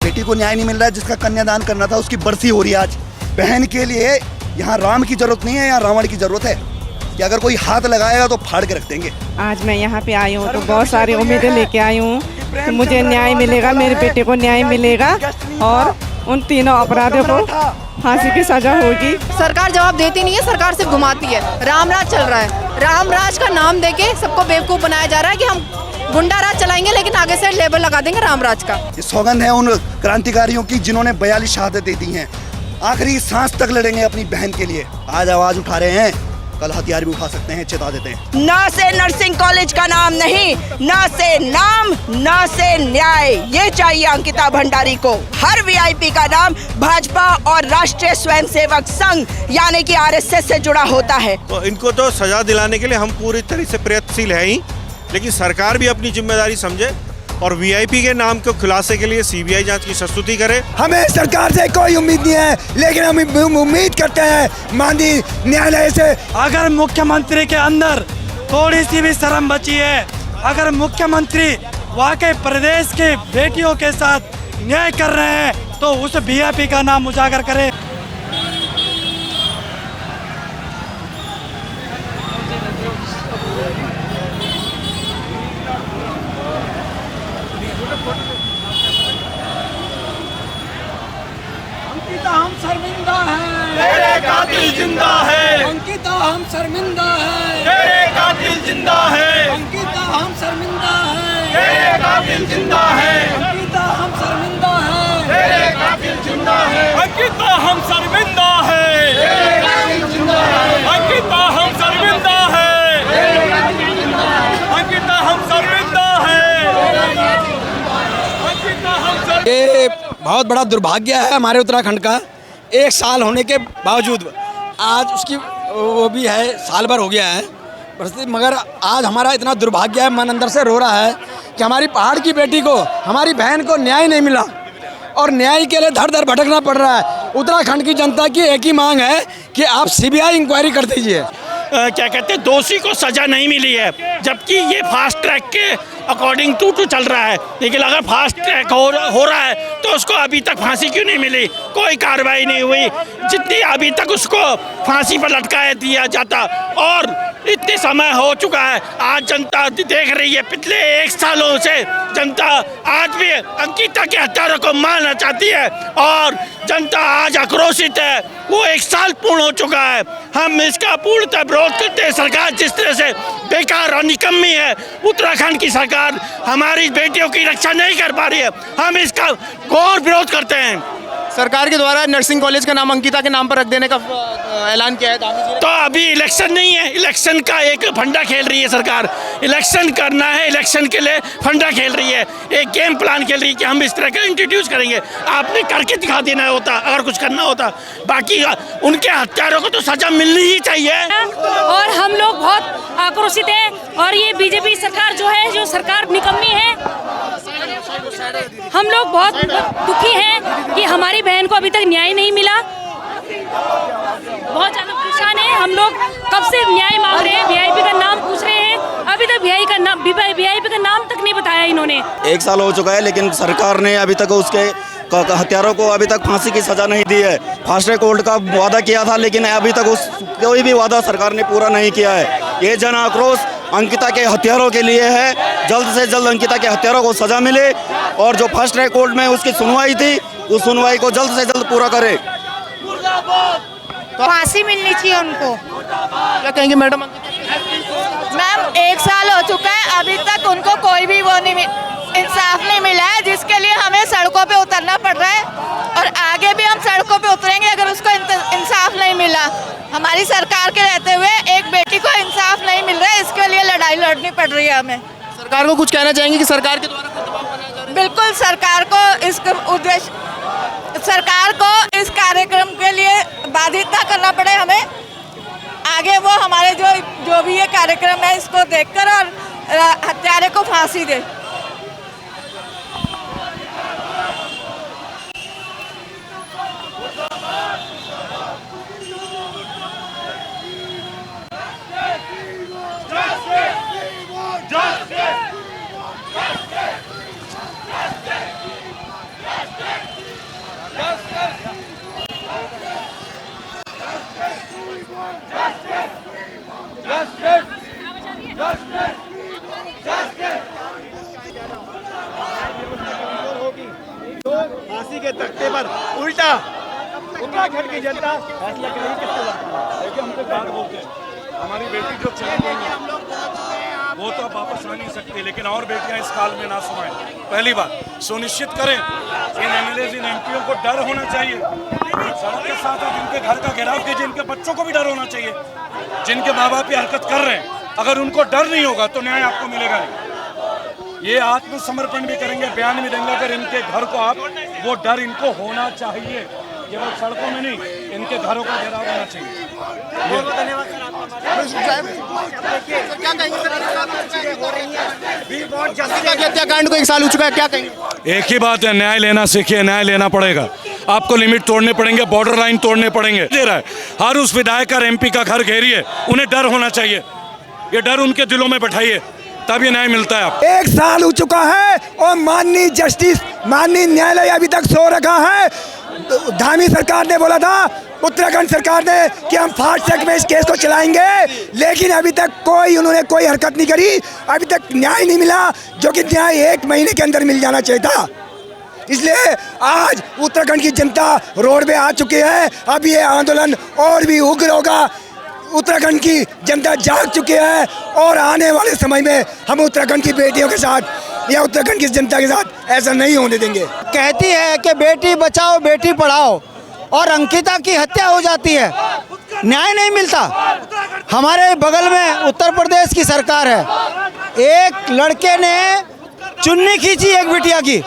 बेटी को न्याय नहीं मिल रहा है, जिसका कन्यादान करना था उसकी बरसी हो रही है आज। बहन के लिए यहाँ राम की जरूरत नहीं है, यहाँ रावण की जरूरत है कि अगर कोई हाथ लगाएगा तो फाड़ के रख देंगे। आज मैं यहाँ पे आई हूँ तो बहुत सारी उम्मीदें लेके आई हूँ कि मुझे न्याय मिलेगा, मेरे बेटे को न्याय मिलेगा और उन तीनों अपराधियों को फांसी की सजा होगी। सरकार जवाब देती नहीं है, सरकार सिर्फ घुमाती है। राम राज चल रहा है, राम राज का नाम देके सबको बेवकूफ बनाया जा रहा है कि हम गुंडा राज चलाएंगे, लेकिन आगे से लेबल लगा देंगे राम राज का। ये सौगंध है उन क्रांतिकारियों की जिन्होंने 42 शहादतें दी हैं, आखिरी सांस तक लड़ेंगे अपनी बहन के लिए। आज आवाज उठा रहे हैं, कल हथियार भी उठा सकते हैं, चेता देते हैं। ना से नर्सिंग कॉलेज का नाम नहीं, ना से नाम, ना से न्याय, ये चाहिए अंकिता भंडारी को। हर वीआईपी का नाम भाजपा और राष्ट्रीय स्वयंसेवक संघ यानी कि आरएसएस से जुड़ा होता है। तो इनको तो सजा दिलाने के लिए हम पूरी तरह से प्रयत्नशील हैं ही, लेकिन सरकार भी अपनी जिम्मेदारी समझे और वीआईपी के नाम को खुलासे के लिए सीबीआई जांच की संस्तुति करे। हमें सरकार से कोई उम्मीद नहीं है, लेकिन हम उम्मीद करते हैं माननीय न्यायालय से। अगर मुख्यमंत्री के अंदर थोड़ी सी भी शर्म बची है, अगर मुख्यमंत्री वाकई प्रदेश के बेटियों के साथ न्याय कर रहे हैं तो उस वीआईपी का नाम उजागर करें। अंकिता हम शर्मिंदा हैं, तेरे कातिल जिंदा है। अंकिता हम शर्मिंदा हैं, तेरे कातिल जिंदा है। अंकिता हम शर्मिंदा हैं, तेरे कातिल जिंदा है। अंकिता हम शर्मिंदा हैं, तेरे कातिल जिंदा है। अंकिता हम शर्मिंदा है। तेरे कातिल जिंदा है। अंकिता हम शर्मिंदा है। तेरे कातिल जिंदा है। अंकिता हम शर्मिंदा है। अंकिता हम शर्मिंदा। ये बहुत बड़ा दुर्भाग्य है हमारे उत्तराखंड का। 1 साल होने के बावजूद आज उसकी वो भी है, साल भर हो गया है परिस्थिति, मगर आज हमारा इतना दुर्भाग्य है, मन अंदर से रो रहा है कि हमारी पहाड़ की बेटी को, हमारी बहन को न्याय नहीं मिला और न्याय के लिए धर धर भटकना पड़ रहा है। उत्तराखंड की जनता की एक ही मांग है कि आप सीबीआई इंक्वायरी कर दीजिए। क्या कहते हैं, दोषी को सजा नहीं मिली है, जबकि ये फास्ट ट्रैक के अकॉर्डिंग टू चल रहा है। लेकिन अगर फास्ट ट्रैक हो रहा है तो उसको अभी तक फांसी क्यों नहीं मिली? कोई कार्रवाई नहीं हुई। जितनी अभी तक उसको फांसी पर लटकाया दिया जाता, और इतने समय हो चुका है। आज जनता देख रही है, पिछले 1 सालों से जनता आज भी अंकिता के हत्यारों को मारना चाहती है और जनता आज आक्रोशित है। वो 1 साल पूर्ण हो चुका है। हम इसका पूर्णतः विरोध करते हैं। सरकार जिस तरह से बेकार और निकम्मी है, उत्तराखंड की सरकार हमारी बेटियों की रक्षा नहीं कर पा रही है, हम इसका घोर विरोध करते हैं। सरकार के द्वारा नर्सिंग कॉलेज का नाम अंकिता के नाम पर रख देने का ऐलान किया है। तो अभी इलेक्शन नहीं है, इलेक्शन का एक फंडा खेल रही है सरकार। इलेक्शन करना है, इलेक्शन के लिए फंडा खेल रही है, एक गेम प्लान खेल रही है कि हम इस तरह का इंट्रोड्यूस करेंगे। आपने करके दिखा देना होता अगर कुछ करना होता। बाकी उनके हत्यारों को तो सजा मिलनी ही चाहिए। और हम लोग बहुत आक्रोशित हैं और ये बीजेपी सरकार जो है, जो सरकार निकम्मी है, हम लोग बहुत दुखी हैं कि हमारी बहन को अभी तक न्याय नहीं मिला। बहुत ज़्यादा परेशान है हम लोग, कब से न्याय मांग रहे हैं, वीआईपी का नाम पूछ रहे हैं, अभी तक वीआईपी का नाम तक नहीं बताया इन्होंने। 1 साल हो चुका है, लेकिन सरकार ने अभी तक उसके हत्यारों को अभी तक फांसी की सजा नहीं दी है। फास्ट ट्रैक कोर्ट का वादा किया था, लेकिन अभी तक कोई भी वादा सरकार ने पूरा नहीं किया है। ये जन आक्रोश अंकिता के हत्यारों के लिए है। जल्द से जल्द अंकिता के हत्यारों को सजा मिले और जो फास्ट ट्रैक कोर्ट में उसकी सुनवाई थी, उस सुनवाई को जल्द से जल्द पूरा करे। फांसी मिलनी चाहिए उनको। क्या कहेंगे मैडम? मैम 1 साल हो चुका है, अभी तक उनको कोई भी वो नहीं इंसाफ नहीं मिला है, जिसके लिए हमें सड़कों पे उतरना पड़ रहा है और आगे भी हम सड़कों पे उतरेंगे अगर उसको इंसाफ नहीं मिला। हमारी सरकार के रहते हुए एक बेटी को इंसाफ नहीं मिल रहा है, इसके लिए लड़ाई लड़नी पड़ रही है हमें। सरकार को कुछ कहना चाहेंगे कि सरकार के द्वारा दबाव बनाया जा रहा है? बिल्कुल, सरकार को इस कार्यक्रम के लिए बाधित ना करना पड़े हमें। आगे वो हमारे जो भी ये कार्यक्रम है इसको देखकर और हत्यारे को फांसी दे। Justice! फांसी के तख्ते पर उल्टा उत्तराखंड की जनता फैसला करेगी किसको लगता है। देखिए हमको बात बोलते हैं, हमारी बेटी जो चली गई है वो तो अब वापस आ नहीं सकती, लेकिन और बेटियां इस काल में ना सुनाएं। पहली बात सुनिश्चित करें इन एमएलए इन एमपीओं को डर होना चाहिए, सड़क के साथ साथ इनके घर का घेराव कीजिए, इनके बच्चों को भी डर होना चाहिए। जिनके माँ बाप ये हरकत कर रहे हैं, अगर उनको डर नहीं होगा तो न्याय आपको मिलेगा नहीं। ये आत्मसमर्पण भी करेंगे, बयान भी देंगे, अगर इनके घर को आप वो डर इनको होना चाहिए, केवल सड़कों में नहीं, इनके घरों का घेराव होना चाहिए। हत्याकांड को 1 साल हो चुका है, क्या कहेंगे? एक ही बात है, न्याय लेना सीखिए, न्याय लेना पड़ेगा। आपको लिमिट तोड़ने पड़ेंगे, बॉर्डर लाइन तोड़ने पड़ेंगे। दे रहा है हर उस विधायक और एमपी का घर घेरिए, उन्हें डर होना चाहिए, ये डर उनके दिलों में बैठाइए, तब ये न्याय मिलता है। आप 1 साल हो चुका है और माननीय न्यायालय अभी तक सो रखा है। धामी सरकार ने बोला था, उत्तराखंड सरकार ने, कि हम फास्ट ट्रैक में इस केस को चलाएंगे, लेकिन अभी तक उन्होंने कोई हरकत नहीं करी, अभी तक न्याय नहीं मिला, जो कि न्याय 1 महीने के अंदर मिल जाना चाहिए था। इसलिए आज उत्तराखंड की जनता रोड पे आ चुकी है। अब ये आंदोलन और भी उग्र होगा। उत्तराखंड की जनता जाग चुकी है और आने वाले समय में हम उत्तराखंड की बेटियों के साथ या उत्तराखंड की जनता के साथ ऐसा नहीं होने देंगे। कहती है कि बेटी बचाओ बेटी पढ़ाओ, और अंकिता की हत्या हो जाती है, न्याय नहीं मिलता। हमारे बगल में उत्तर प्रदेश की सरकार है, एक लड़के ने चुन्नी खींची एक बिटिया की,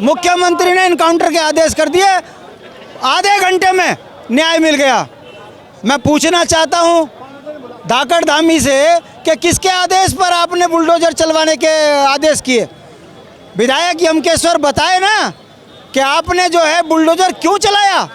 मुख्यमंत्री ने इनकाउंटर के आदेश कर दिए, आधे घंटे में न्याय मिल गया। मैं पूछना चाहता हूं धाकड़ धामी से कि किसके आदेश पर आपने बुलडोजर चलवाने के आदेश किए? विधायक यमकेश्वर बताए ना कि आपने जो है बुलडोजर क्यों चलाया,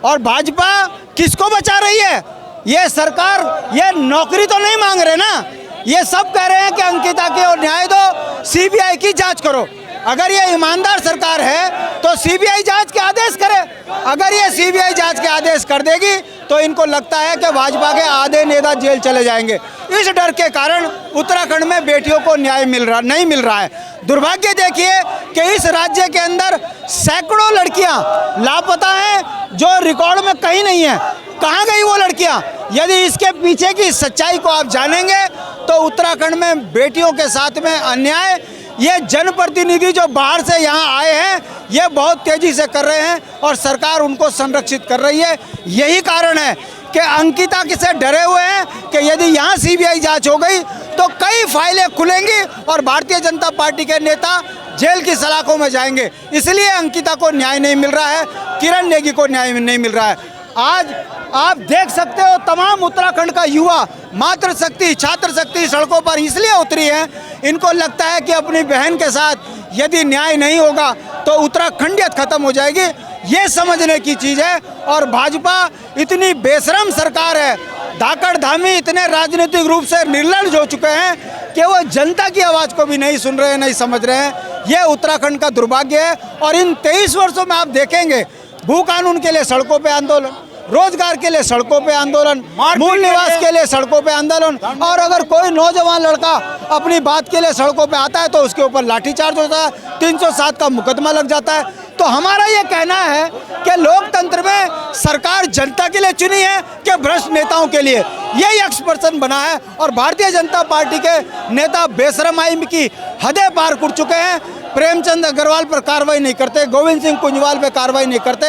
और भाजपा किसको बचा रही है? ये सरकार ये नौकरी तो नहीं मांग रहे ना, ये सब कह रहे हैं कि अंकिता की और न्याय दो, सीबीआई की जांच करो। अगर ये ईमानदार सरकार है तो सीबीआई जांच के आदेश करे। अगर ये सीबीआई जांच के आदेश कर देगी तो इनको लगता है कि भाजपा के आधे नेता जेल चले जाएंगे। इस डर के कारण उत्तराखंड में बेटियों को न्याय नहीं मिल रहा है। दुर्भाग्य देखिए कि इस राज्य के अंदर सैकड़ों लड़कियां लापता हैं, जो रिकॉर्ड में कहीं नहीं है। कहाँ गई वो लड़कियां? यदि इसके पीछे की सच्चाई को आप जानेंगे तो उत्तराखंड में बेटियों के साथ में अन्याय ये जनप्रतिनिधि जो बाहर से यहाँ आए हैं ये बहुत तेजी से कर रहे हैं और सरकार उनको संरक्षित कर रही है। यही कारण है कि अंकिता से डरे हुए हैं कि यदि यहाँ सीबीआई जांच हो गई तो कई फाइलें खुलेंगी और भारतीय जनता पार्टी के नेता जेल की सलाखों में जाएंगे। इसलिए अंकिता को न्याय नहीं मिल रहा है, किरण नेगी को न्याय नहीं मिल रहा है। आज आप देख सकते हो तमाम उत्तराखंड का युवा मातृ शक्ति छात्र शक्ति सड़कों पर इसलिए उतरी है, इनको लगता है कि अपनी बहन के साथ यदि न्याय नहीं होगा तो उत्तराखंडियत खत्म हो जाएगी। ये समझने की चीज़ है। और भाजपा इतनी बेशरम सरकार है, धाकड़ धामी इतने राजनीतिक रूप से निर्लज हो चुके हैं कि वो जनता की आवाज़ को भी नहीं सुन रहे हैं, नहीं समझ रहे हैं। ये उत्तराखंड का दुर्भाग्य है। और इन 23 वर्षों में आप देखेंगे भू कानून के लिए सड़कों पे आंदोलन, रोजगार के लिए सड़कों पे आंदोलन, मूल निवास के लिए सड़कों पे आंदोलन, और अगर कोई नौजवान लड़का अपनी बात के लिए सड़कों पे आता है तो उसके ऊपर लाठीचार्ज होता है, 307 का मुकदमा लग जाता है। तो हमारा ये कहना है कि लोकतंत्र में सरकार जनता के लिए चुनी है कि भ्रष्ट नेताओं के लिए, यही एक्सप्रेशन बना है। और भारतीय जनता पार्टी के नेता बेशरमाई की हदें पार कर चुके हैं। प्रेमचंद अग्रवाल पर कार्रवाई नहीं करते, गोविंद सिंह कुंजवाल पर कार्रवाई नहीं करते,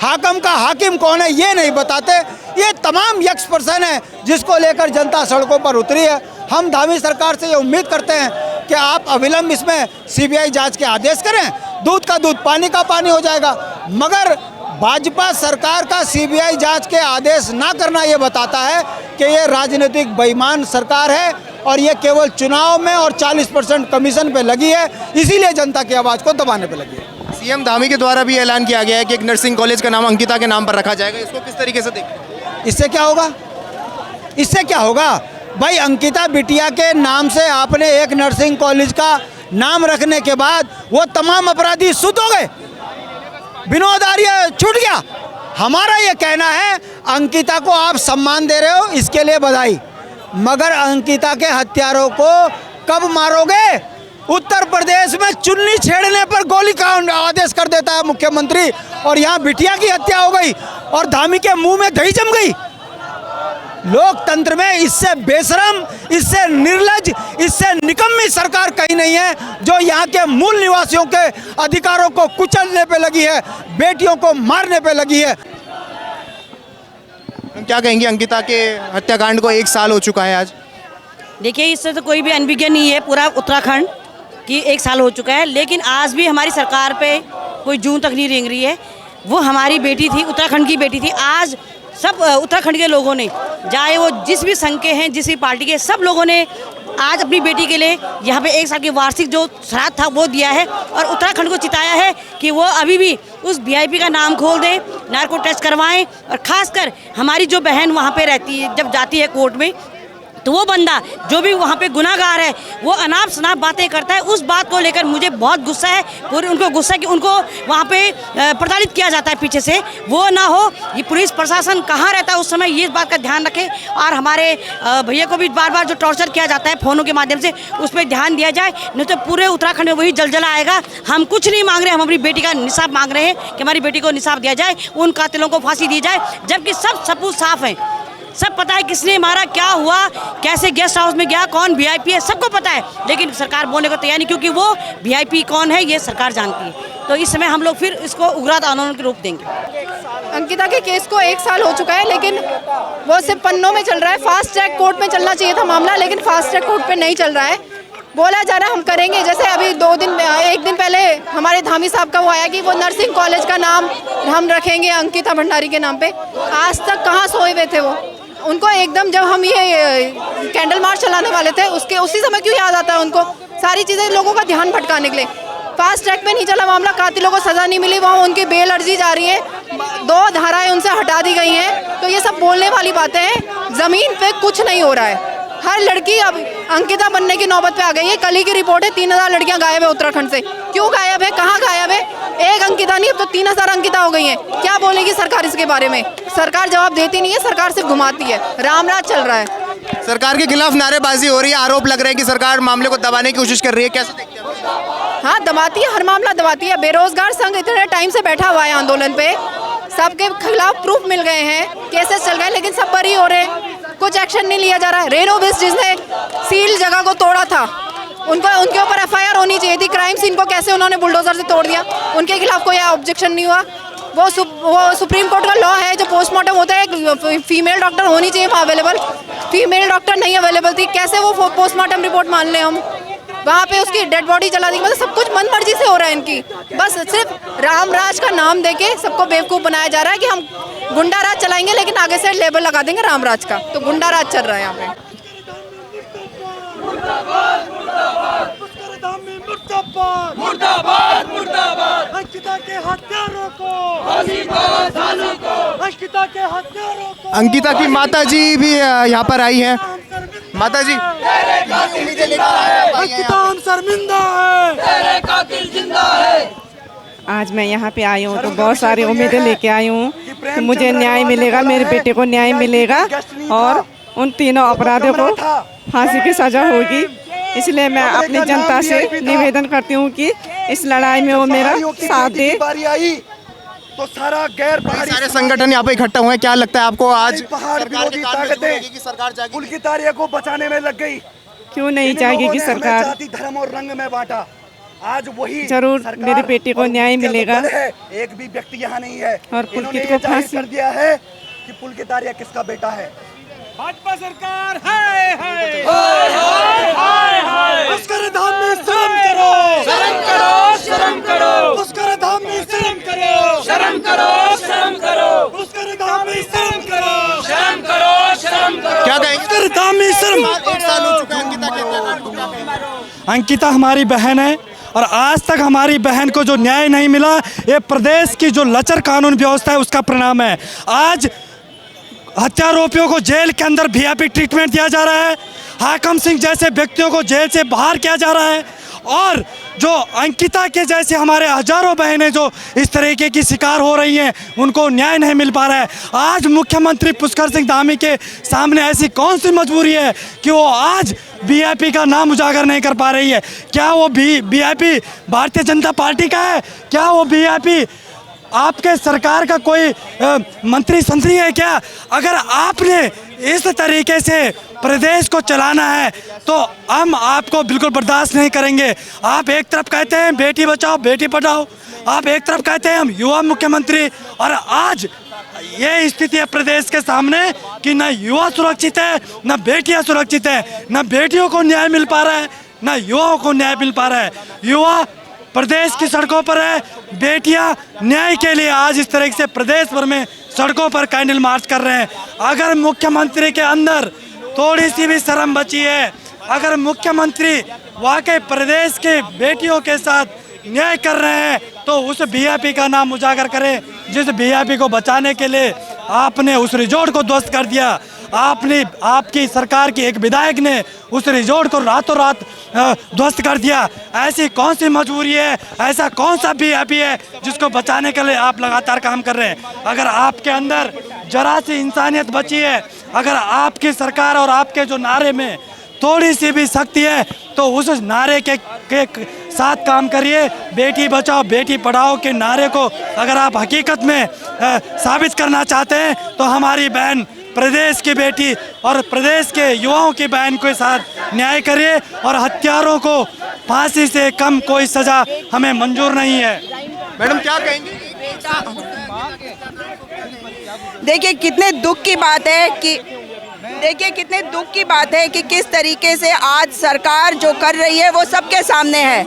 हाकिम का हाकिम कौन है ये नहीं बताते। ये तमाम एक्सप्रेशन है जिसको लेकर जनता सड़कों पर उतरी है। हम धामी सरकार से ये उम्मीद करते हैं कि आप अविलंब इसमें सीबीआई जांच के आदेश करें, दूध का दूध पानी का पानी हो जाएगा। मगर भाजपा सरकार का सीबीआई जांच के आदेश ना करना ये बताता है कि ये राजनीतिक बेईमान सरकार है और ये केवल चुनाव में और 40% कमीशन पे लगी है, इसीलिए जनता की आवाज़ को दबाने पे लगी है। सीएम धामी के द्वारा भी ऐलान किया गया है कि एक नर्सिंग कॉलेज का नाम अंकिता के नाम पर रखा जाएगा, इसको किस तरीके से देखते? इससे क्या होगा? इससे क्या होगा भाई? अंकिता बिटिया के नाम से आपने एक नर्सिंग कॉलेज का नाम रखने के बाद वो तमाम अपराधी शुद्ध हो गए, विनोद आर्य छूट गया। हमारा ये कहना है अंकिता को आप सम्मान दे रहे हो, इसके लिए बधाई, मगर अंकिता के हत्यारों को कब मारोगे? उत्तर प्रदेश में चुन्नी छेड़ने पर गोली का आदेश कर देता है मुख्यमंत्री, और यहाँ बिटिया की हत्या हो गई और धामी के मुंह में दही जम गई। लोकतंत्र में इससे बेशरम, इससे निर्लज, इससे निकम्मी सरकार कहीं नहीं है, जो यहाँ के मूल निवासियों के अधिकारों को कुचलने पे लगी है, बेटियों को मारने पे लगी है। क्या कहेंगे, अंकिता के हत्याकांड को 1 साल हो चुका है आज। देखिए, इससे तो कोई भी अनभिज्ञ नहीं है, पूरा उत्तराखंड की 1 साल हो चुका है, लेकिन आज भी हमारी सरकार पे कोई जूं तक नहीं रेंग रही है। वो हमारी बेटी थी, उत्तराखंड की बेटी थी। आज सब उत्तराखंड के लोगों ने, चाहे वो जिस भी संघ के हैं, जिस भी पार्टी के, सब लोगों ने आज अपनी बेटी के लिए यहाँ पे 1 साल की वार्षिक जो श्राद्ध था वो दिया है, और उत्तराखंड को चिताया है कि वो अभी भी उस वीआईपी का नाम खोल दें, नार्को टेस्ट करवाएं, और ख़ासकर हमारी जो बहन वहाँ पे रहती है, जब जाती है कोर्ट में, तो वो बंदा जो भी वहाँ पे गुनाहगार है वो अनाप शनाप बातें करता है। उस बात को लेकर मुझे बहुत गुस्सा है, पूरे उनको गुस्सा है कि उनको वहाँ पे प्रताड़ित किया जाता है पीछे से। वो ना हो, ये पुलिस प्रशासन कहाँ रहता है उस समय, ये इस बात का ध्यान रखे, और हमारे भैया को भी बार बार जो टॉर्चर किया जाता है फ़ोनों के माध्यम से, उस पर ध्यान दिया जाए, नहीं तो पूरे उत्तराखंड में वही जलजला आएगा। हम कुछ नहीं मांग रहे, हम अपनी बेटी का निसाब मांग रहे हैं कि हमारी बेटी को निसाब दिया जाए, उन कातिलों को फांसी दी जाए, जबकि सब सबूत साफ हैं, सब पता है किसने मारा, क्या हुआ, कैसे गेस्ट हाउस में गया, कौन वीआईपी है, सबको पता है, लेकिन सरकार बोलने को तैयार नहीं, क्योंकि वो वीआईपी कौन है ये सरकार जानती है। तो इस समय हम लोग फिर इसको उग्र आंदोलन के रूप देंगे। अंकिता के केस को 1 साल हो चुका है, लेकिन वो सिर्फ पन्नों में चल रहा है। फास्ट ट्रैक कोर्ट में चलना चाहिए था मामला, लेकिन फास्ट ट्रैक कोर्ट पे नहीं चल रहा है। बोला जा रहा है हम करेंगे, जैसे अभी 1 दिन पहले हमारे धामी साहब का वो आया कि वो नर्सिंग कॉलेज का नाम हम रखेंगे अंकिता भंडारी के नाम पे। आज तक कहाँ सोए हुए थे वो? उनको एकदम जब हम ये कैंडल मार्च चलाने वाले थे उसी समय क्यों याद आता है उनको? सारी चीज़ें लोगों का ध्यान भटकाने के लिए। फास्ट ट्रैक पे नहीं चला मामला, कातिलों को सज़ा नहीं मिली, वहाँ उनकी बेल अर्जी जा रही है, 2 धाराएं उनसे हटा दी गई हैं। तो ये सब बोलने वाली बातें हैं, ज़मीन पे कुछ नहीं हो रहा है। हर लड़की अब अंकिता बनने की नौबत पे आ गई है। कल ही की रिपोर्ट है 3000 लड़कियां गायब है उत्तराखंड से। क्यों गायब है, कहाँ गायब है? एक अंकिता नहीं, अब तो 3000 अंकिता हो गई हैं। क्या बोलेगी सरकार इसके बारे में? सरकार जवाब देती नहीं है, सरकार सिर्फ घुमाती है, रामराज चल रहा है। सरकार के खिलाफ नारेबाजी हो रही है, आरोप लग रहे हैं कि सरकार मामले को दबाने की कोशिश कर रही है, कैसे देखते हैं? हाँ, दबाती है, हर मामला दबाती है। बेरोजगार संघ इतने टाइम से बैठा हुआ है आंदोलन पे, सबके खिलाफ प्रूफ मिल गए हैं, केसेस चल गए, लेकिन सब बरी हो रहे हैं, कुछ एक्शन नहीं लिया जा रहा है। रेनोविस जिसने सील जगह को तोड़ा था, उनके ऊपर एफआईआर होनी चाहिए थी। क्राइम सीन को कैसे उन्होंने बुलडोजर से तोड़ दिया, उनके खिलाफ कोई ऑब्जेक्शन नहीं हुआ। वो सुप्रीम कोर्ट का लॉ है, जो पोस्टमार्टम होता है फीमेल डॉक्टर होनी चाहिए वहाँ अवेलेबल, फीमेल डॉक्टर नहीं अवेलेबल थी, कैसे वो पोस्टमार्टम रिपोर्ट मान लें हम? वहाँ पे उसकी डेड बॉडी जला दी। मतलब सब कुछ मनमर्जी से हो रहा है इनकी, बस सिर्फ रामराज का नाम देके सबको बेवकूफ़ बनाया जा रहा है कि हम गुंडा राज चलाएंगे, लेकिन आगे से लेबल लगा देंगे रामराज का। तो गुंडा राज चल रहा है यहाँ पे। अंकिता की माता जी भी यहाँ पर आई हैं। माता जी, आज मैं यहाँ पे आई हूँ तो बहुत सारी उम्मीदें लेके आई हूँ कि मुझे न्याय मिलेगा, मेरे बेटे को न्याय मिलेगा, और उन तीनों अपराधियों को फांसी की सज़ा होगी। इसलिए मैं अपनी जनता से निवेदन करती हूँ कि इस लड़ाई में वो मेरा साथ दे। तो सारे संगठन यहाँ पे इकट्ठा हुए हैं, क्या लगता है आपको आज सरकार के ताकतें सरकार जाएगी? पुल की तारिया को बचाने में लग गई। क्यों नहीं चाहेगी कि सरकार? जाति धर्म और रंग में बांटा, आज वही जरूर मेरे बेटे को न्याय मिलेगा। एक भी व्यक्ति यहाँ नहीं है और पुलकित को फांसी कर दिया है कि पुल की तारिया किसका बेटा है। भाजपा सरकार हाय हाय हाय हाय हाय हाय, पुष्कर धाम में शर्म करो, शर्म करो, शर्म करो, पुष्कर धाम में शर्म करो, शर्म करो, शर्म करो, पुष्कर धाम में शर्म करो, शर्म करो, शर्म करो। क्या कहेंगे? पुष्कर धाम में शर्म। 1 साल हो चुका है अंकिता के हत्याकांड को, क्या कहेंगे? अंकिता हमारी बहन है, और आज तक हमारी बहन को जो न्याय नहीं मिला, ये प्रदेश की जो लचर कानून व्यवस्था है उसका परिणाम है। आज हत्यारोपियों को जेल के अंदर वीआईपी ट्रीटमेंट दिया जा रहा है, हाकम सिंह जैसे व्यक्तियों को जेल से बाहर किया जा रहा है और जो अंकिता के जैसे हमारे हजारों बहनें जो इस तरीके की शिकार हो रही हैं उनको न्याय नहीं मिल पा रहा है। आज मुख्यमंत्री पुष्कर सिंह धामी के सामने ऐसी कौन सी मजबूरी है कि वो आज वीआईपी का नाम उजागर नहीं कर पा रही है? क्या वो वीआईपी भारतीय जनता पार्टी का है? क्या वो वीआईपी आपके सरकार का कोई मंत्री संतरी है क्या? अगर आपने इस तरीके से प्रदेश को चलाना है तो हम आपको बिल्कुल बर्दाश्त नहीं करेंगे। आप एक तरफ कहते हैं बेटी बचाओ बेटी पढ़ाओ, आप एक तरफ कहते हैं हम युवा मुख्यमंत्री, और आज ये स्थिति है प्रदेश के सामने कि न युवा सुरक्षित है, न बेटियां सुरक्षित है, न बेटियों को न्याय मिल पा रहा है, न युवाओं को न्याय मिल पा रहा है। युवा प्रदेश की सड़कों पर है, बेटियां न्याय के लिए आज इस तरह से प्रदेश भर में सड़कों पर कैंडल मार्च कर रहे हैं। अगर मुख्यमंत्री के अंदर थोड़ी सी भी शर्म बची है, अगर मुख्यमंत्री वाकई प्रदेश के बेटियों के साथ न्याय कर रहे हैं तो उस वीआईपी का नाम उजागर करें जिस वीआईपी को बचाने के लिए आपने उस रिजॉर्ट को ध्वस्त कर दिया। आपकी सरकार की एक विधायक ने उस रिजॉर्ट को रातों रात ध्वस्त कर दिया। ऐसी कौन सी मजबूरी है, ऐसा कौन सा वीआईपी है जिसको बचाने के लिए आप लगातार काम कर रहे हैं? अगर आपके अंदर जरा सी इंसानियत बची है, अगर आपकी सरकार और आपके जो नारे में थोड़ी सी भी शक्ति है तो उस नारे के साथ काम करिए। बेटी बचाओ बेटी पढ़ाओ के नारे को अगर आप हकीकत में साबित करना चाहते हैं तो हमारी बहन प्रदेश की बेटी और प्रदेश के युवाओं की बहन के साथ न्याय करिए और हत्यारों को फांसी से कम कोई सजा हमें मंजूर नहीं है। मैडम क्या कहेंगे? देखिए कितने दुख की बात है कि किस तरीके से आज सरकार जो कर रही है वो सबके सामने है।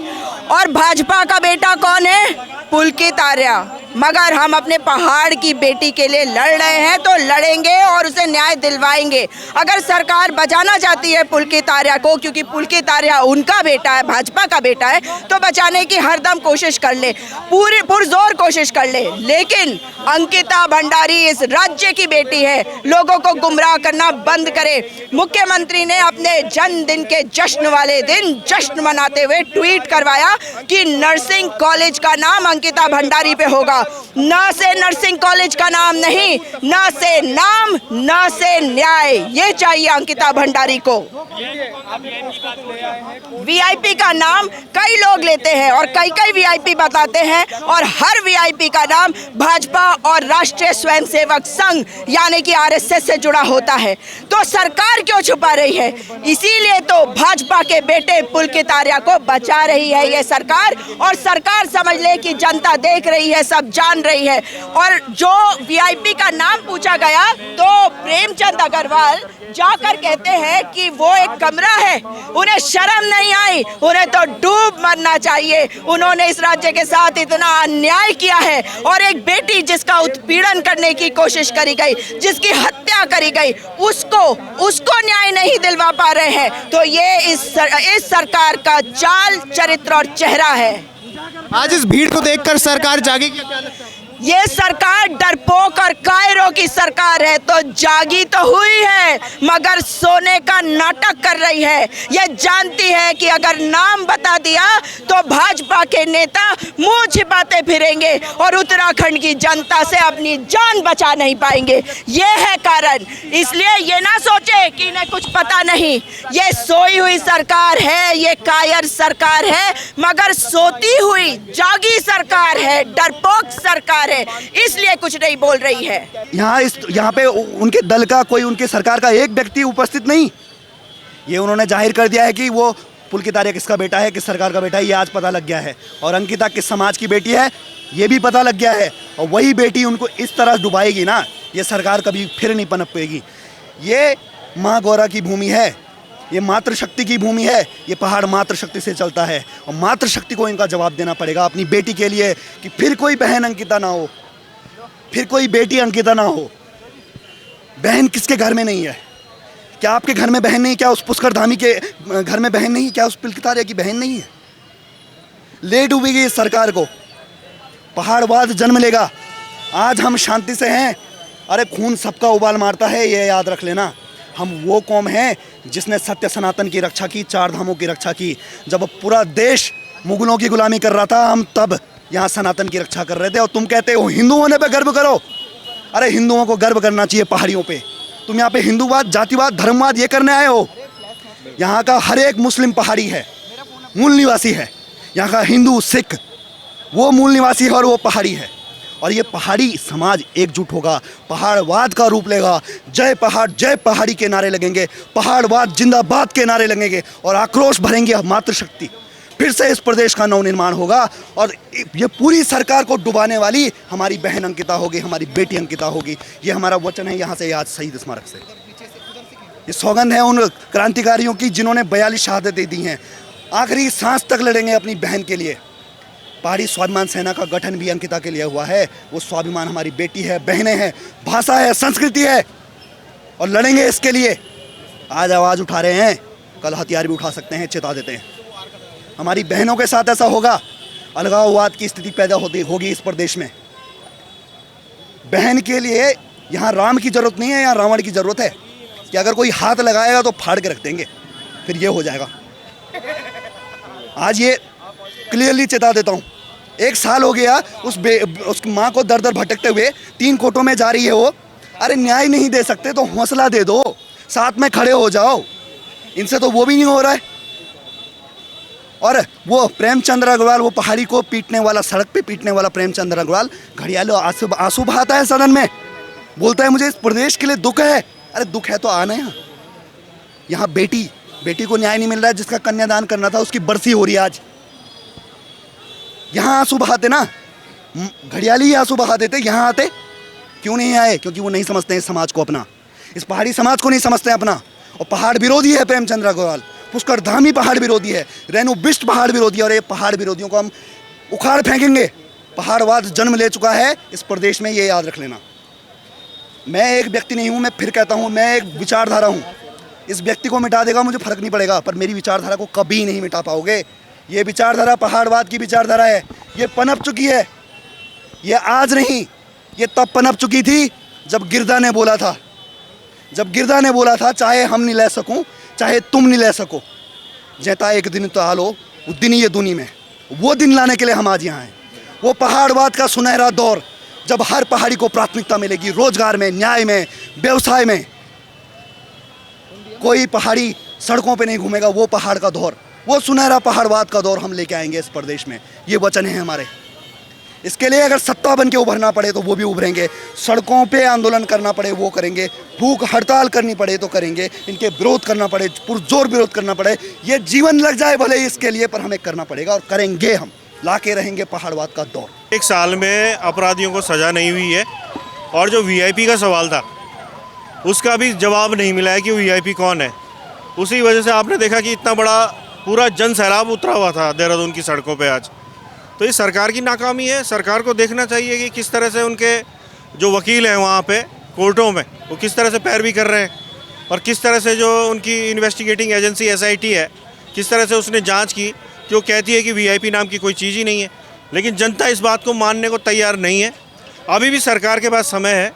और भाजपा का बेटा कौन है? पुलकित आर्या। मगर हम अपने पहाड़ की बेटी के लिए लड़ रहे हैं तो लड़ेंगे और उसे न्याय दिलवाएंगे। अगर सरकार बचाना चाहती है पुलकित आर्या को, क्योंकि पुलकित आर्या उनका बेटा है, भाजपा का बेटा है, तो बचाने की हरदम कोशिश कर ले, पूरी पुरजोर कोशिश कर ले। लेकिन अंकिता भंडारी इस राज्य की बेटी है, लोगों को गुमराह करना बंद करे। मुख्यमंत्री ने अपने जन्मदिन के जश्न वाले दिन जश्न मनाते हुए ट्वीट करवाया कि नर्सिंग कॉलेज का नाम अंकिता भंडारी पे होगा। न से नर्सिंग कॉलेज का नाम नहीं, न से नाम, न से न्याय, ये चाहिए अंकिता भंडारी को। वीआईपी का नाम कई लोग लेते हैं और कई वीआईपी बताते हैं और हर वीआईपी का नाम भाजपा और राष्ट्रीय स्वयंसेवक संघ यानी कि आरएसएस से जुड़ा होता है। तो सरकार क्यों छुपा रही है? इसीलिए तो भाजपा के बेटे पुलकित आर्या को बचा रही है ये सरकार। और सरकार समझ ले कि जनता देख रही है, सब जान रही है। और जो वीआईपी का नाम पूछा गया तो प्रेमचंद अग्रवाल जाकर कहते हैं कि वो एक कमरा है। उन्हें शर्म नहीं आई, उन्हें तो डूब मरना चाहिए। उन्होंने इस राज्य के साथ इतना अन्याय किया है और एक बेटी जिसका उत्पीड़न करने की कोशिश करी गई, जिसकी हत्या करी गई, उसको न्याय नहीं दिलवा पा रहे हैं। तो ये इस सरकार का चाल, चरित्र और चेहरा है। आज इस भीड़ को देखकर सरकार जागेगी क्या लगता है? ये सरकार डरपोक और कायरों की सरकार है, तो जागी तो हुई है मगर सोने का नाटक कर रही है। ये जानती है कि अगर नाम बता दिया तो भाजपा के नेता मुंह छिपाते फिरेंगे और उत्तराखंड की जनता से अपनी जान बचा नहीं पाएंगे। ये है कारण। इसलिए ये ना सोचे कि इन्हें कुछ पता नहीं। ये सोई हुई सरकार है, ये कायर सरकार है, मगर सोती हुई जागी सरकार है, डरपोक सरकार है, इसलिए कुछ नहीं बोल रही है। यहाँ पे उनके दल का कोई, उनके सरकार का एक व्यक्ति उपस्थित नहीं। ये उन्होंने जाहिर कर दिया है कि वो पुलकित आर्या किसका बेटा है, किस सरकार का बेटा है, ये आज पता लग गया है। और अंकिता किस समाज की बेटी है ये भी पता लग गया है। और वही बेटी उनको इस तरह डुबाएगी ना, ये सरकार कभी फिर नहीं पनपेगी। ये माँ गौरा की भूमि है, ये मातृशक्ति की भूमि है, ये पहाड़ मातृशक्ति से चलता है और मातृशक्ति को इनका जवाब देना पड़ेगा अपनी बेटी के लिए कि फिर कोई बहन अंकिता ना हो, फिर कोई बेटी अंकिता ना हो। बहन किसके घर में नहीं है? क्या आपके घर में बहन नहीं? क्या उस पुष्कर धामी के घर में बहन नहीं? क्या उस पुलकित आर्या की बहन नहीं है? ले डूबेगी इस सरकार को, पहाड़वाद जन्म लेगा। आज हम शांति से हैं, अरे खून सबका उबाल मारता है, ये याद रख लेना। हम वो कौम हैं जिसने सत्य सनातन की रक्षा की, 4 धामों की रक्षा की। जब पूरा देश मुगलों की गुलामी कर रहा था, हम तब यहाँ सनातन की रक्षा कर रहे थे। और तुम कहते हो हिंदू होने पे गर्व करो। अरे हिंदुओं को गर्व करना चाहिए पहाड़ियों पे। तुम यहाँ पे हिंदूवाद, जातिवाद, धर्मवाद ये करने आए हो। यहाँ का हर एक मुस्लिम पहाड़ी है, मूल निवासी है। यहाँ का हिंदू, सिख वो मूल निवासी है और वो पहाड़ी है। और ये पहाड़ी समाज एकजुट होगा, पहाड़वाद का रूप लेगा। जय पहाड़, जय पहाड़ी के नारे लगेंगे, पहाड़वाद जिंदाबाद के नारे लगेंगे और आक्रोश भरेंगे मातृशक्ति। फिर से इस प्रदेश का नवनिर्माण होगा और ये पूरी सरकार को डुबाने वाली हमारी बहन अंकिता होगी, हमारी बेटी अंकिता होगी। ये हमारा वचन है यहाँ से, आज शहीद स्मारक से। ये सौगंध है उन क्रांतिकारियों की जिन्होंने 42 शहादतें दी हैं। आखिरी सांस तक लड़ेंगे अपनी बहन के लिए। पहाड़ी स्वाभिमान सेना का गठन भी अंकिता के लिए हुआ है। वो स्वाभिमान हमारी बेटी है, बहनें हैं, भाषा है, संस्कृति है और लड़ेंगे इसके लिए। आज आवाज़ उठा रहे हैं, कल हथियार भी उठा सकते हैं, चेता देते हैं। हमारी बहनों के साथ ऐसा होगा, अलगाववाद की स्थिति पैदा होगी इस प्रदेश में। बहन के लिए यहाँ राम की जरूरत नहीं है, यहाँ रावण की जरूरत है कि अगर कोई हाथ लगाएगा तो फाड़ के रख देंगे, फिर ये हो जाएगा। आज ये क्लियरली चेता देता हूँ। 1 साल हो गया उस माँ को दर दर भटकते हुए, 3 कोर्टों में जा रही है वो। अरे न्याय नहीं दे सकते तो हौसला दे दो, साथ में खड़े हो जाओ। इनसे तो वो भी नहीं हो रहा है। और वो प्रेमचंद्र अग्रवाल, वो पहाड़ी को पीटने वाला, सड़क पे पीटने वाला प्रेमचंद्र अग्रवाल, घड़ियालो आंसू बहाता है सदन में, बोलता है मुझे इस प्रदेश के लिए दुख है। अरे दुख है तो आना यहाँ बेटी को न्याय नहीं मिल रहा है। जिसका कन्यादान करना था उसकी बरसी हो रही है आज। यहाँ आंसू बहाते ना, घड़ियाली ही आंसू बहा देते। यहाँ आते क्यों नहीं आए? क्योंकि वो नहीं समझते हैं समाज को अपना, इस पहाड़ी समाज को नहीं समझते हैं अपना। और पहाड़ विरोधी है प्रेमचंद्र अग्रवाल, पुष्कर धामी पहाड़ विरोधी है, रेणु बिष्ट पहाड़ विरोधी है। और ये पहाड़ विरोधियों को हम उखाड़ फेंकेंगे। पहाड़वाद जन्म ले चुका है इस प्रदेश में, ये याद रख लेना। मैं एक व्यक्ति नहीं हूँ, मैं फिर कहता हूँ, मैं एक विचारधारा हूँ। इस व्यक्ति को मिटा देगा मुझे फर्क नहीं पड़ेगा, पर मेरी विचारधारा को कभी नहीं मिटा पाओगे। ये विचारधारा पहाड़वाद की विचारधारा है, ये पनप चुकी है। ये आज नहीं, ये तब पनप चुकी थी जब गिरदा ने बोला था। जब गिरदा ने बोला था चाहे हम नहीं ले सकूं, चाहे तुम नहीं ले सको, जैता एक दिन तो हालो उस दिन ये दुनिया में। वो दिन लाने के लिए हम आज यहाँ हैं। वो पहाड़वाद का सुनहरा दौर जब हर पहाड़ी को प्राथमिकता मिलेगी, रोजगार में, न्याय में, व्यवसाय में। कोई पहाड़ी सड़कों पे नहीं घूमेगा। वो पहाड़ का दौर, वो सुनहरा पहाड़वाद का दौर हम लेके आएंगे इस प्रदेश में। ये वचन है हमारे। इसके लिए अगर सत्ता बन के उभरना पड़े तो वो भी उभरेंगे, सड़कों पे आंदोलन करना पड़े वो करेंगे, भूख हड़ताल करनी पड़े तो करेंगे, इनके विरोध करना पड़े, पुरजोर विरोध करना पड़े, ये जीवन लग जाए भले इसके लिए, पर हमें करना पड़ेगा और करेंगे। हम लाके रहेंगे पहाड़वाद का दौर। 1 साल में अपराधियों को सज़ा नहीं हुई है और जो वीआईपी का सवाल था उसका भी जवाब नहीं मिला है कि वीआईपी कौन है। उसी वजह से आपने देखा कि इतना बड़ा पूरा जन सैलाब उतरा हुआ था देहरादून की सड़कों पे आज। तो ये सरकार की नाकामी है। सरकार को देखना चाहिए कि किस तरह से उनके जो वकील हैं वहाँ पे कोर्टों में वो किस तरह से पैरवी कर रहे हैं और किस तरह से जो उनकी इन्वेस्टिगेटिंग एजेंसी SIT है किस तरह से उसने जांच की कि वो कहती है कि वीआईपी नाम की कोई चीज़ ही नहीं है। लेकिन जनता इस बात को मानने को तैयार नहीं है। अभी भी सरकार के पास समय है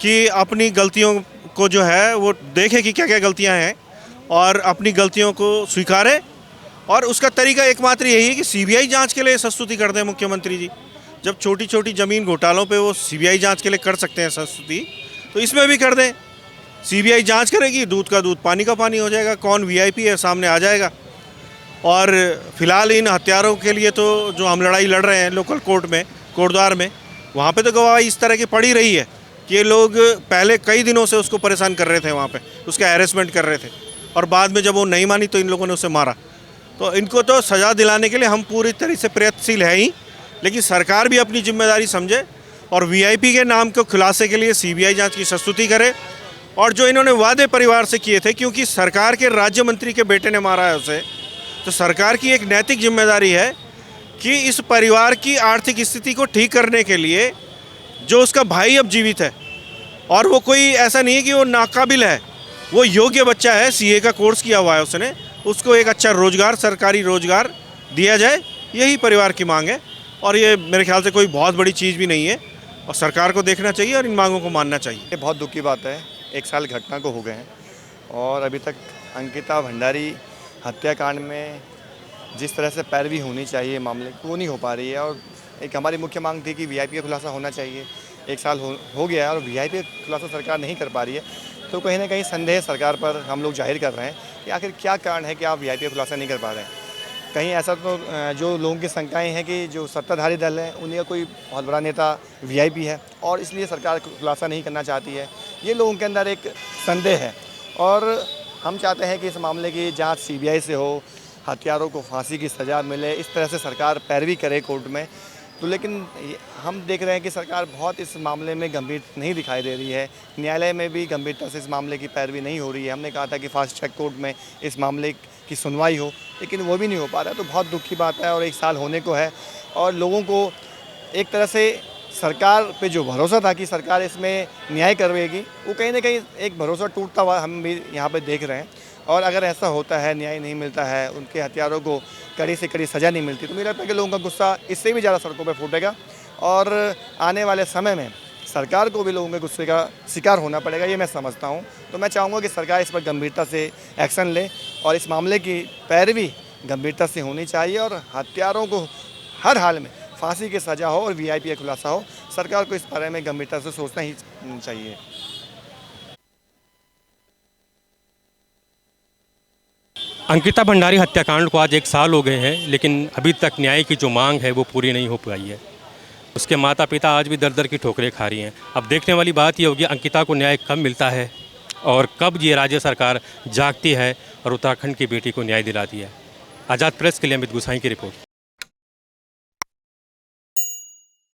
कि अपनी गलतियों को जो है वो देखे कि क्या क्या गलतियाँ हैं और अपनी गलतियों को स्वीकारे। और उसका तरीका एकमात्र यही है कि CBI जांच के लिए संस्तुति कर दें मुख्यमंत्री जी। जब छोटी छोटी ज़मीन घोटालों पे वो CBI जांच के लिए कर सकते हैं संस्तुति, तो इसमें भी कर दें। CBI जांच करेगी, दूध का दूध पानी का पानी हो जाएगा, कौन VIP है सामने आ जाएगा। और फिलहाल इन हत्यारों के लिए तो जो हम लड़ाई लड़ रहे हैं लोकल कोर्ट में, कोटद्वार में, वहाँ पे तो गवाही इस तरह की पड़ी रही है कि ये लोग पहले कई दिनों से उसको परेशान कर रहे थे, वहाँ पे उसका हैरेसमेंट कर रहे थे और बाद में जब वो नहीं मानी तो इन लोगों ने उसे मारा। तो इनको तो सज़ा दिलाने के लिए हम पूरी तरह से प्रयत्नशील है ही, लेकिन सरकार भी अपनी जिम्मेदारी समझे और VIP के नाम को खुलासे के लिए CBI जांच की संस्तुति करे। और जो इन्होंने वादे परिवार से किए थे, क्योंकि सरकार के राज्य मंत्री के बेटे ने मारा है उसे, तो सरकार की एक नैतिक जिम्मेदारी है कि इस परिवार की आर्थिक स्थिति को ठीक करने के लिए जो उसका भाई अब जीवित है और वो कोई ऐसा नहीं है कि वो नाकाबिल है, वो योग्य बच्चा है, CA का कोर्स किया हुआ है उसने, उसको एक अच्छा रोज़गार, सरकारी रोज़गार दिया जाए, यही परिवार की मांग है। और ये मेरे ख्याल से कोई बहुत बड़ी चीज़ भी नहीं है और सरकार को देखना चाहिए और इन मांगों को मानना चाहिए। ये बहुत दुख की बात है, 1 साल घटना को हो गए हैं और अभी तक अंकिता भंडारी हत्याकांड में जिस तरह से पैरवी होनी चाहिए मामले की वो नहीं हो पा रही है। और एक हमारी मुख्य मांग थी कि वीआईपी का खुलासा होना चाहिए। 1 साल हो गया है और वीआईपी का खुलासा सरकार नहीं कर पा रही है, तो कहीं ना कहीं संदेह सरकार पर हम लोग जाहिर कर रहे हैं कि आखिर क्या कारण है कि आप वीआईपी का खुलासा नहीं कर पा रहे हैं। कहीं ऐसा तो जो लोगों की शंकाएं हैं कि जो सत्ताधारी दल है उन्हीं का कोई बहुत बड़ा नेता वीआईपी है और इसलिए सरकार खुलासा नहीं करना चाहती है, ये लोगों के अंदर एक संदेह है। और हम चाहते हैं कि इस मामले की जांच सीबीआई से हो, हत्यारों को फांसी की सज़ा मिले, इस तरह से सरकार पैरवी करे कोर्ट में। तो लेकिन हम देख रहे हैं कि सरकार बहुत इस मामले में गंभीर नहीं दिखाई दे रही है। न्यायालय में भी गंभीरता से इस मामले की पैरवी नहीं हो रही है। हमने कहा था कि फास्ट ट्रैक कोर्ट में इस मामले की सुनवाई हो, लेकिन वो भी नहीं हो पा रहा है। तो बहुत दुख की बात है और 1 साल होने को है और लोगों को एक तरह से सरकार पे जो भरोसा था कि सरकार इसमें न्याय करवाएगी, वो कहीं ना कहीं एक भरोसा टूटता हुआ हम भी यहाँ पे देख रहे हैं। और अगर ऐसा होता है, न्याय नहीं मिलता है, उनके हत्यारों को कड़ी से कड़ी सज़ा नहीं मिलती, तो मुझे लगता है कि लोगों का गुस्सा इससे भी ज़्यादा सड़कों पर फूटेगा और आने वाले समय में सरकार को भी लोगों के गुस्से का शिकार होना पड़ेगा, ये मैं समझता हूँ। तो मैं चाहूँगा कि सरकार इस पर गंभीरता से एक्शन ले और इस मामले की पैरवी गंभीरता से होनी चाहिए और हत्यारों को हर हाल में फांसी की सज़ा हो और वीआईपी का खुलासा हो। सरकार को इस बारे में गंभीरता से सोचना ही चाहिए। अंकिता भंडारी हत्याकांड को आज 1 साल हो गए हैं, लेकिन अभी तक न्याय की जो मांग है वो पूरी नहीं हो पाई है। उसके माता पिता आज भी दर दर की ठोकरें खा रही हैं। अब देखने वाली बात ये होगी अंकिता को न्याय कब मिलता है और कब ये राज्य सरकार जागती है और उत्तराखंड की बेटी को न्याय दिलाती है। आज़ाद प्रेस के लिए अमित गुसाई की रिपोर्ट।